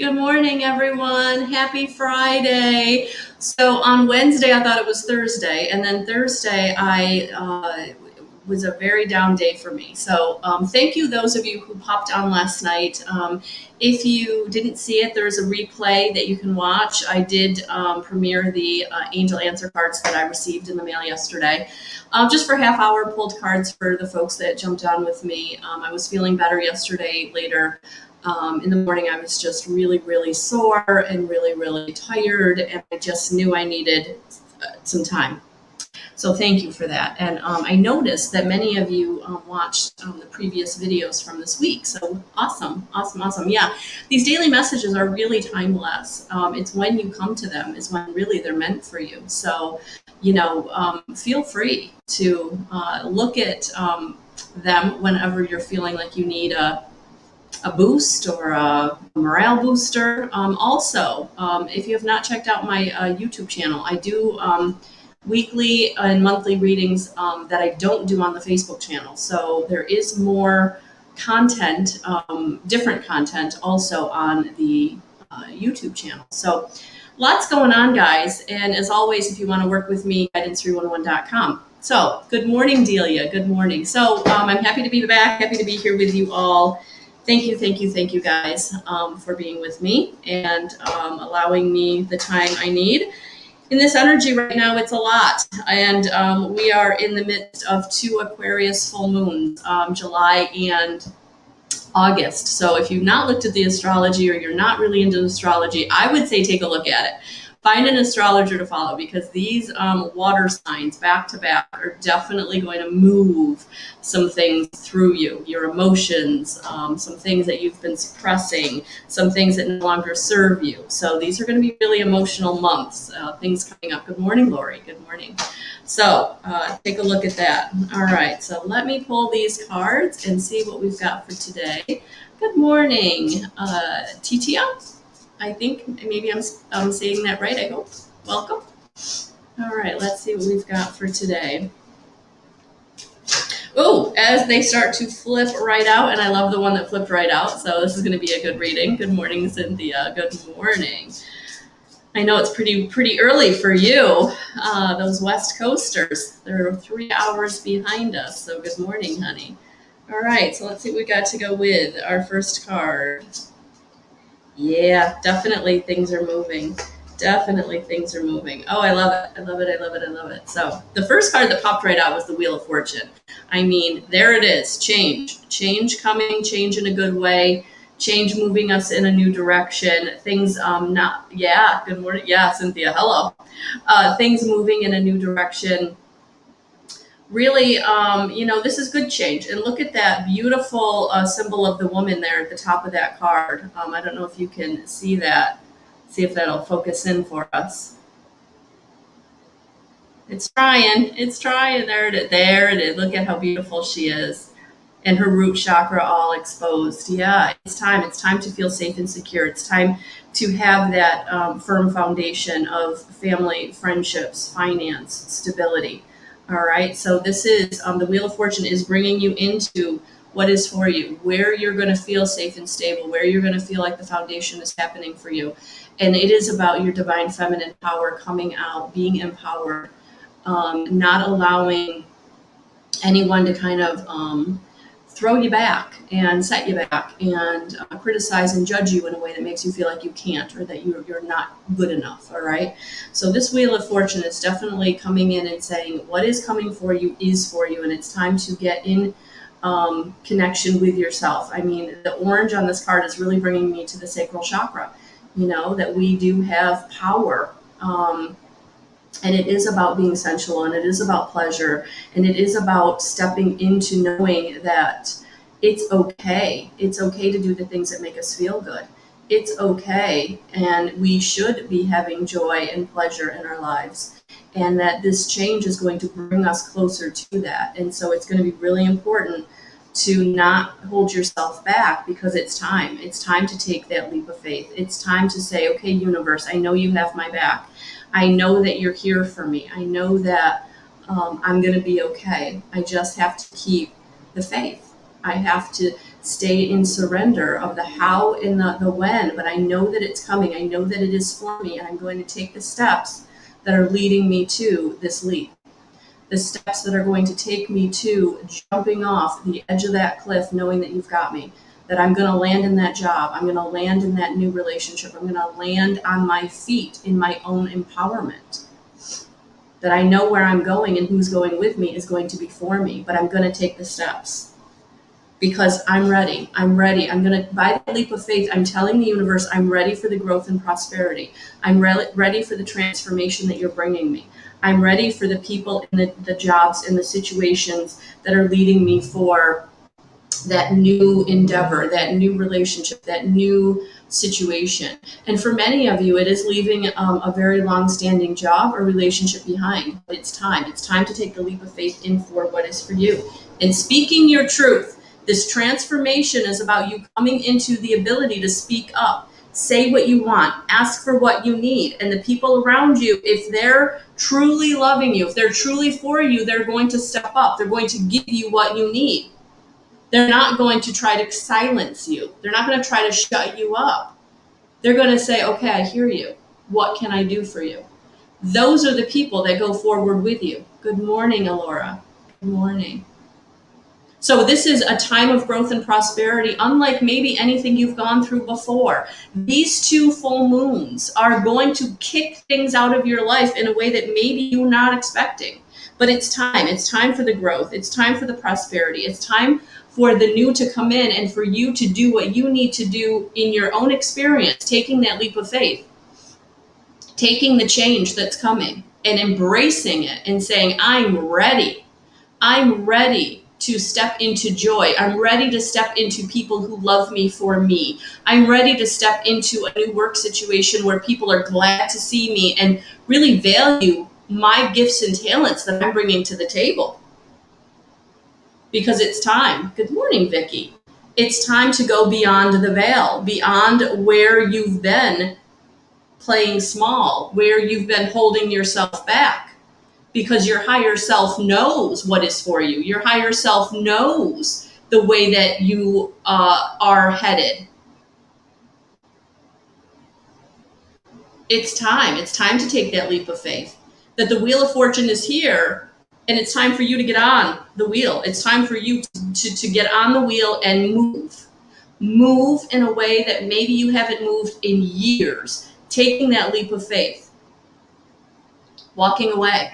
Good morning, everyone. Happy Friday. So on Wednesday, I thought it was Thursday, and then Thursday, was a very down day for me. So thank you, those of you who popped on last night. If you didn't see it, there's a replay that you can watch. I did premiere the angel answer cards that I received in the mail yesterday. Just for half hour, pulled cards for the folks that jumped on with me. I was feeling better yesterday later. In the morning, I was just really, really sore and really, really tired, and I just knew I needed some time. So thank you for that. And I noticed that many of you watched the previous videos from this week. So awesome, awesome, awesome. Yeah, these daily messages are really timeless. It's when you come to them is when really they're meant for you. So, feel free to look at them whenever you're feeling like you need a boost or a morale booster. Also, if you have not checked out my YouTube channel, I do weekly and monthly readings that I don't do on the Facebook channel. So there is more content, different content also on the YouTube channel. So lots going on, guys. And as always, if you want to work with me, guidance311.com. So good morning, Delia. Good morning. So I'm happy to be back, happy to be here with you all. Thank you guys for being with me and allowing me the time I need. In this energy right now, it's a lot. And we are in the midst of 2 Aquarius full moons, July and August. So if you've not looked at the astrology or you're not really into astrology, I would say take a look at it. Find an astrologer to follow because these water signs back to back are definitely going to move some things through you, your emotions, some things that you've been suppressing, some things that no longer serve you. So these are going to be really emotional months, things coming up. Good morning, Lori. Good morning. So take a look at that. All right, so let me pull these cards and see what we've got for today. Good morning, Titia. I think maybe I'm saying that right, I hope. Welcome. All right, let's see what we've got for today. Oh, as they start to flip right out, and I love the one that flipped right out, so this is going to be a good reading. Good morning, Cynthia. Good morning. I know it's pretty early for you, those West Coasters. They're 3 hours behind us, so good morning, honey. All right, so let's see what we got to go with our first card. Yeah, definitely things are moving. Definitely things are moving. Oh, I love it. I love it. I love it. I love it. So the first card that popped right out was the Wheel of Fortune. I mean, there it is. Change coming, change in a good way, change moving us in a new direction. Things good morning. Yeah, Cynthia, hello. Things moving in a new direction. Really, this is good change. And look at that beautiful symbol of the woman there at the top of that card. I don't know if you can see that. See if that'll focus in for us. It's trying. It's trying. There it is. There it is. Look at how beautiful she is. And her root chakra all exposed. Yeah, it's time. It's time to feel safe and secure. It's time to have that firm foundation of family, friendships, finance, stability. All right, so this is the Wheel of Fortune is bringing you into what is for you, where you're going to feel safe and stable, where you're going to feel like the foundation is happening for you. And it is about your divine feminine power coming out, being empowered, not allowing anyone to kind of throw you back and set you back and criticize and judge you in a way that makes you feel like you can't or that you're not good enough, all right? So this Wheel of Fortune is definitely coming in and saying what is coming for you is for you, and it's time to get in connection with yourself. I mean, the orange on this card is really bringing me to the sacral chakra, that we do have power. And it is about being sensual, and it is about pleasure, and it is about stepping into knowing that it's okay. It's okay to do the things that make us feel good. It's okay, and we should be having joy and pleasure in our lives, and that this change is going to bring us closer to that. And so it's going to be really important to not hold yourself back because it's time. It's time to take that leap of faith. It's time to say, okay, universe, I know you have my back. I know that you're here for me. I know that I'm going to be okay. I just have to keep the faith. I have to stay in surrender of the how and the when, but I know that it's coming. I know that it is for me, and I'm going to take the steps that are leading me to this leap. The steps that are going to take me to jumping off the edge of that cliff, knowing that you've got me, that I'm going to land in that job. I'm going to land in that new relationship. I'm going to land on my feet in my own empowerment. That I know where I'm going and who's going with me is going to be for me, but I'm going to take the steps because I'm ready. I'm ready. I'm going to, by the leap of faith, I'm telling the universe, I'm ready for the growth and prosperity. I'm ready for the transformation that you're bringing me. I'm ready for the people and the jobs and the situations that are leading me for that new endeavor, that new relationship, that new situation. And for many of you, it is leaving a very long-standing job or relationship behind. But it's time. It's time to take the leap of faith in for what is for you. And speaking your truth, this transformation is about you coming into the ability to speak up, say what you want, ask for what you need. And the people around you, if they're truly loving you, if they're truly for you, they're going to step up. They're going to give you what you need. They're not going to try to silence you. They're not going to try to shut you up. They're going to say, okay, I hear you. What can I do for you? Those are the people that go forward with you. Good morning, Alora. Good morning. So this is a time of growth and prosperity, unlike maybe anything you've gone through before. These 2 full moons are going to kick things out of your life in a way that maybe you're not expecting. But it's time. It's time for the growth. It's time for the prosperity. It's time for the new to come in and for you to do what you need to do in your own experience, taking that leap of faith, taking the change that's coming and embracing it and saying, I'm ready. I'm ready to step into joy. I'm ready to step into people who love me for me. I'm ready to step into a new work situation where people are glad to see me and really value my gifts and talents that I'm bringing to the table. Because it's time. Good morning, Vicki. It's time to go beyond the veil, beyond where you've been playing small, where you've been holding yourself back, because your higher self knows what is for you. Your higher self knows the way that you are headed. It's time. It's time to take that leap of faith. That the wheel of fortune is here. And it's time for you to get on the wheel. It's time for you to get on the wheel and move. Move in a way that maybe you haven't moved in years. Taking that leap of faith. Walking away.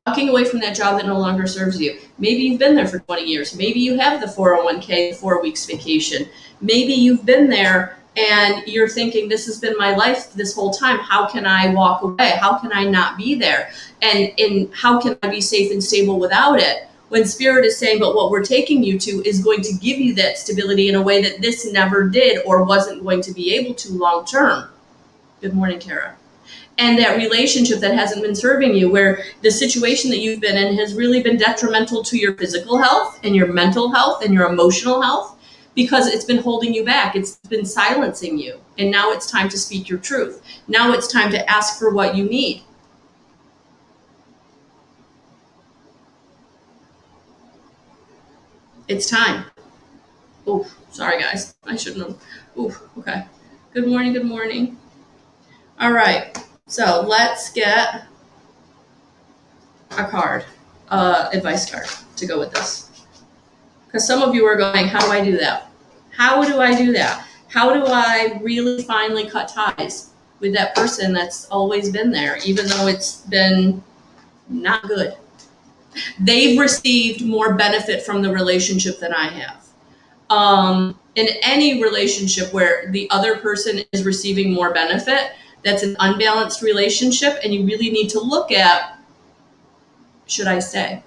Walking away from that job that no longer serves you. Maybe you've been there for 20 years. Maybe you have the 401k, 4 weeks vacation. Maybe you've been there and you're thinking, this has been my life this whole time. How can I walk away? How can I not be there? And how can I be safe and stable without it? When Spirit is saying, but what we're taking you to is going to give you that stability in a way that this never did or wasn't going to be able to long term. Good morning, Kara. And that relationship that hasn't been serving you, where the situation that you've been in has really been detrimental to your physical health and your mental health and your emotional health, because it's been holding you back. It's been silencing you. And now it's time to speak your truth. Now it's time to ask for what you need. It's time. Oh, sorry guys. I shouldn't have. Oh, okay. Good morning, good morning. All right. So let's get a card, advice card to go with this. Because some of you are going, how do I do that? How do I do that? How do I really finally cut ties with that person that's always been there, even though it's been not good? They've received more benefit from the relationship than I have. In any relationship where the other person is receiving more benefit, that's an unbalanced relationship, and you really need to look at, should I stay?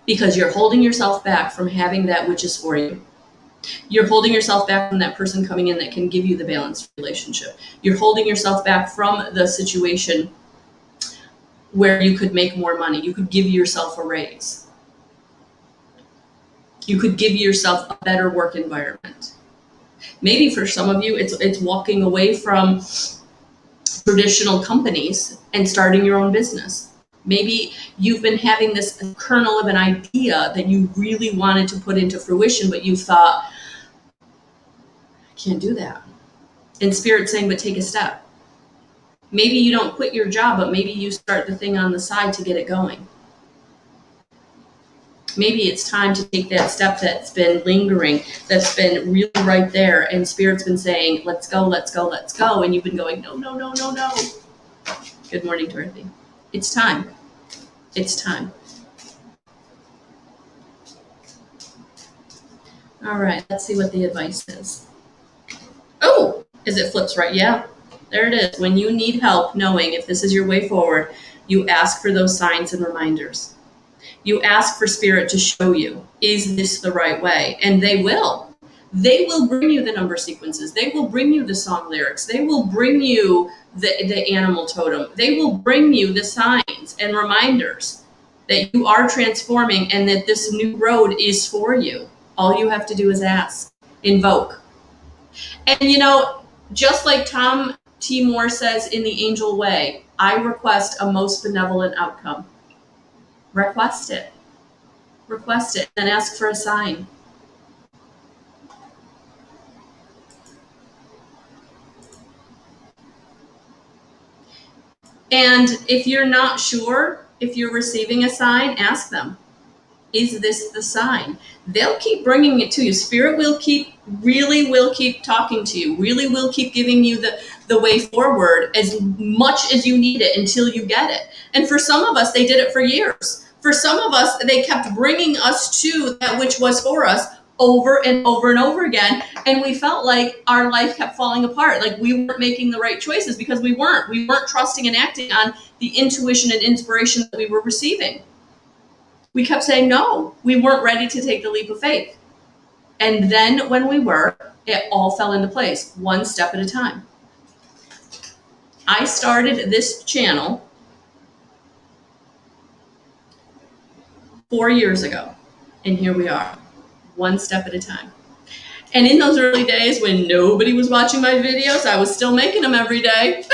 Because you're holding yourself back from having that which is for you. You're holding yourself back from that person coming in that can give you the balanced relationship. You're holding yourself back from the situation where you could make more money. You could give yourself a raise. You could give yourself a better work environment. Maybe for some of you, it's walking away from traditional companies and starting your own business. Maybe you've been having this kernel of an idea that you really wanted to put into fruition, but you thought, I can't do that. And Spirit's saying, but take a step. Maybe you don't quit your job, but maybe you start the thing on the side to get it going. Maybe it's time to take that step that's been lingering, that's been really right there, and Spirit's been saying, let's go, let's go, let's go, and you've been going, no, no, no, no, no. Good morning, Dorothy. It's time. It's time. All right, let's see what the advice is. Oh, as it flips right, yeah, there it is. When you need help knowing if this is your way forward, you ask for those signs and reminders. You ask for Spirit to show you, is this the right way? And they will. They will bring you the number sequences. They will bring you the song lyrics. They will bring you the animal totem. They will bring you the signs and reminders that you are transforming and that this new road is for you. All you have to do is ask, invoke. And you know, just like Tom T. Moore says in The Angel Way, I request a most benevolent outcome. Request it. Request it and ask for a sign. And if you're not sure, if you're receiving a sign, ask them, is this the sign? They'll keep bringing it to you. Spirit really will keep talking to you, really will keep giving you the way forward as much as you need it until you get it. And for some of us, they did it for years. For some of us, they kept bringing us to that which was for us over and over and over again. And we felt like our life kept falling apart. Like we weren't making the right choices because we weren't. We weren't trusting and acting on the intuition and inspiration that we were receiving. We kept saying no. We weren't ready to take the leap of faith. And then when we were, it all fell into place, one step at a time. I started this channel 4 years ago, and here we are, one step at a time. And in those early days when nobody was watching my videos, I was still making them every day.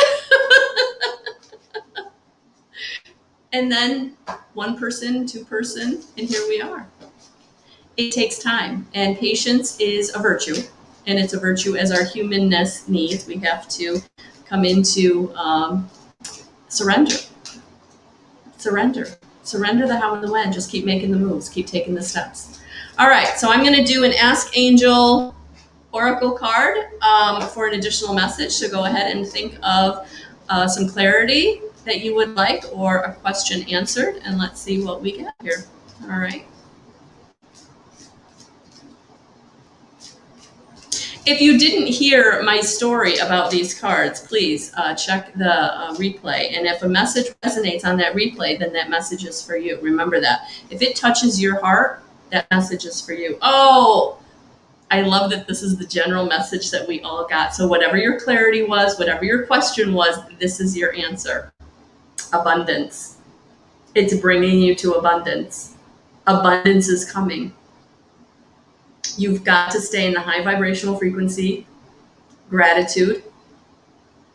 And then one person, two person, and here we are. It takes time, and patience is a virtue, and it's a virtue as our humanness needs. We have to come into surrender. Surrender the how and the when. Just keep making the moves. Keep taking the steps. All right. So I'm going to do an Ask Angel Oracle card for an additional message. So go ahead and think of some clarity that you would like or a question answered. And let's see what we get here. All right. If you didn't hear my story about these cards, please check the replay. And if a message resonates on that replay, then that message is for you. Remember that. If it touches your heart, that message is for you. Oh, I love that this is the general message that we all got. So whatever your clarity was, whatever your question was, this is your answer. Abundance. It's bringing you to abundance. Abundance is coming. You've got to stay in the high vibrational frequency, gratitude,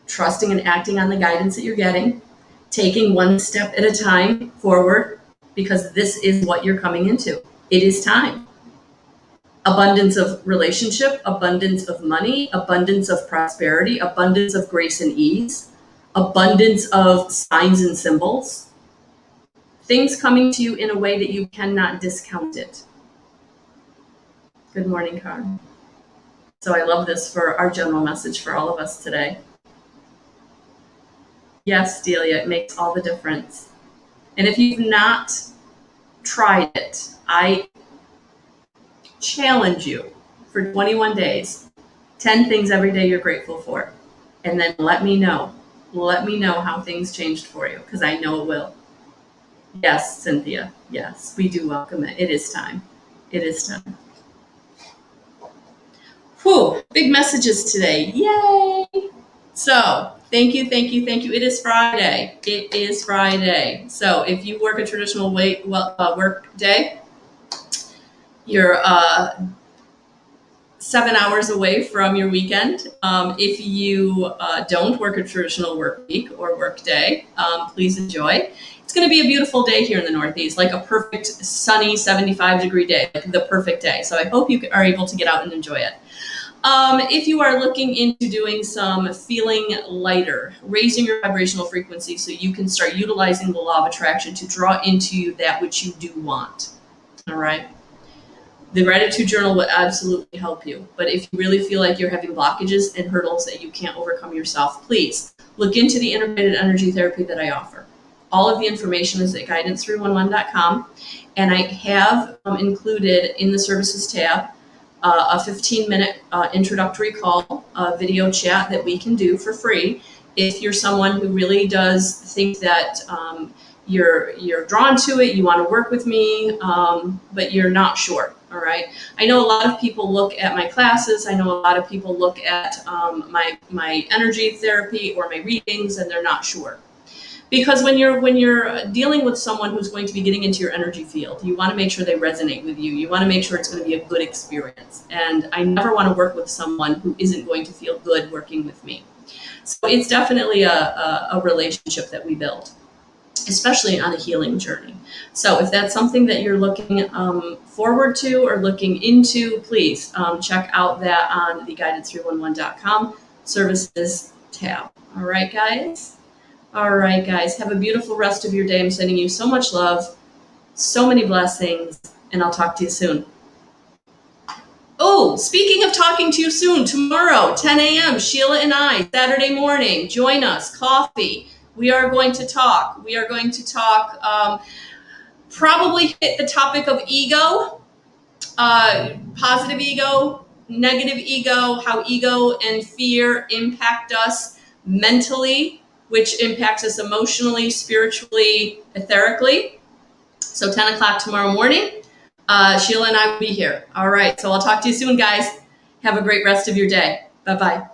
trusting and acting on the guidance that you're getting, taking one step at a time forward, because this is what you're coming into. It is time. Abundance of relationship, abundance of money, abundance of prosperity, abundance of grace and ease, abundance of signs and symbols, things coming to you in a way that you cannot discount it. Good morning, Karen. So I love this for our general message for all of us today. Yes, Delia, it makes all the difference. And if you've not tried it, I challenge you for 21 days, 10 things every day you're grateful for. And then let me know. Let me know how things changed for you, because I know it will. Yes, Cynthia. Yes, we do welcome it. It is time. It is time. Whew, big messages today. Yay! So thank you. It is Friday. It is Friday. So if you work a traditional work day, you're 7 hours away from your weekend. If you don't work a traditional work week or work day, please enjoy. It's going to be a beautiful day here in the Northeast, like a perfect sunny 75-degree day, like the perfect day. So I hope you are able to get out and enjoy it. If you are looking into doing some feeling lighter, raising your vibrational frequency so you can start utilizing the law of attraction to draw into you that which you do want. All right. The gratitude journal will absolutely help you. But if you really feel like you're having blockages and hurdles that you can't overcome yourself, please look into the integrated energy therapy that I offer. All of the information is at guidance311.com. And I have included in the services tab a 15-minute introductory call, video chat that we can do for free. If you're someone who really does think that you're drawn to it, you want to work with me, but you're not sure. All right. I know a lot of people look at my classes. I know a lot of people look at my energy therapy or my readings, and they're not sure. Because when you're dealing with someone who's going to be getting into your energy field, you want to make sure they resonate with you. You want to make sure it's going to be a good experience. And I never want to work with someone who isn't going to feel good working with me. So it's definitely a relationship that we build, especially on a healing journey. So if that's something that you're looking forward to or looking into, please check out that on the guidance311.com services tab. All right, guys? All right, guys, have a beautiful rest of your day. I'm sending you so much love, so many blessings, and I'll talk to you soon. Oh, speaking of talking to you soon, tomorrow, 10 a.m., Sheila and I, Saturday morning, join us, coffee. We are going to talk. Probably hit the topic of ego, positive ego, negative ego, how ego and fear impact us mentally, which impacts us emotionally, spiritually, etherically. So 10 o'clock tomorrow morning, Sheila and I will be here. All right, so I'll talk to you soon, guys. Have a great rest of your day. Bye-bye.